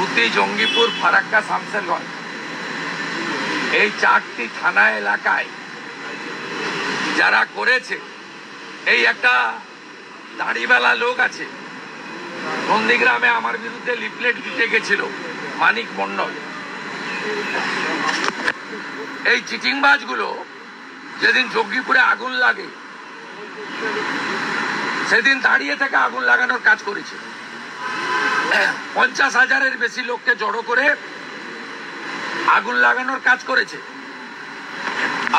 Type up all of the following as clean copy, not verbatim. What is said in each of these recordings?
সুতি, জঙ্গিপুর, ফারাক্কা, শামসেরগঞ্জ এই 4টি থানা এলাকায় যারা করেছে, এই একটা দাড়িওয়ালা লোক আছে নন্দীগ্রামে আমার বিরুদ্ধে লিফলেট দিতে গেছিল, মানিক মন্ডল। এই চিটিংবাজগুলো যেদিন জঙ্গিপুরে আগুন লাগে সেদিন দাঁড়িয়ে থেকে আগুন লাগানোর কাজ করেছে। 50,000-এর বেশি লোককে জড়ো করে আগুন লাগানোর কাজ করেছে।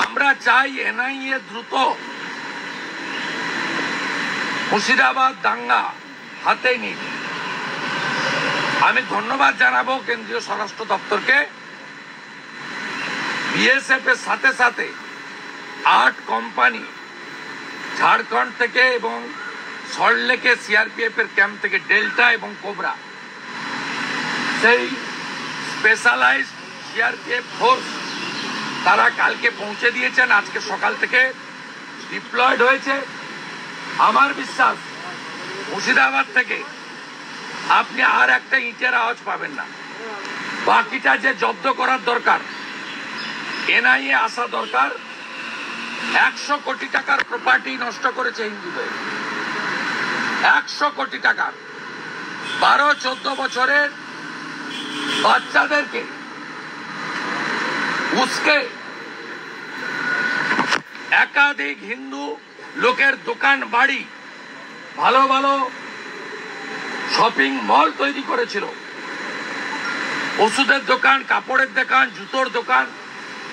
আমরা চাই এনআইএ দ্রুত মুর্শিদাবাদ দাঙ্গা হাতে নিন। আমি ধন্যবাদ জানাবো কেন্দ্রীয় স্বরাষ্ট্র দপ্তরকে। বিএসএফ এর সাথে সাথে 8 কোম্পানি ঝাড়খণ্ড থেকে এবং সল্টলেকে সিআরপিএফ এর ক্যাম্প থেকে ডেল্টা এবং কোবরা, সেই স্পেশালাইজড সিআরপিএফ ফোর্স তারা কালকে পৌঁছে দিয়েছেন, আজকে সকাল থেকে ডিপ্লয়েড হয়েছে। আমার বিশ্বাস মুর্শিদাবাদ থেকে আপনি আর একটা ইটের আওয়াজ পাবেন না। বাকিটা যে জব্দ করার দরকার, এনআইএ আসা দরকার। 100 কোটি টাকার প্রপার্টি নষ্ট করেছে হিন্দুদের, 100 কোটি টাকার। 12-14 বছরের বাচ্চাদেরকে উস্কে একাধিক হিন্দু লোকের দোকান বাড়ি, ভালো ভালো শপিং মল তৈরি করেছিল, ওষুধের দোকান, কাপড়ের দোকান, জুতোর দোকান,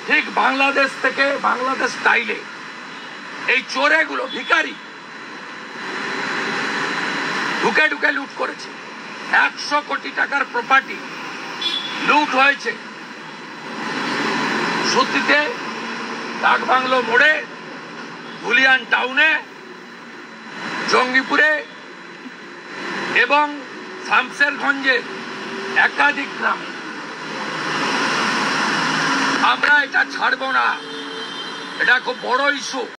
ঠিক বাংলাদেশ থেকে, বাংলাদেশ স্টাইলে। এই চোরেগুলো ভিখারি ঢুকে ঢুকে লুট করেছে। 100 কোটি টাকার প্রপার্টি লুট হয়েছে সত্যিতে ডাকবাংলো মোড়ে, ধুলিয়ান টাউনে, জঙ্গিপুরে এবং শামসেরগঞ্জের একাধিক গ্রামে। আমরা এটা ছাড়বো না, এটা খুব বড় ইস্যু।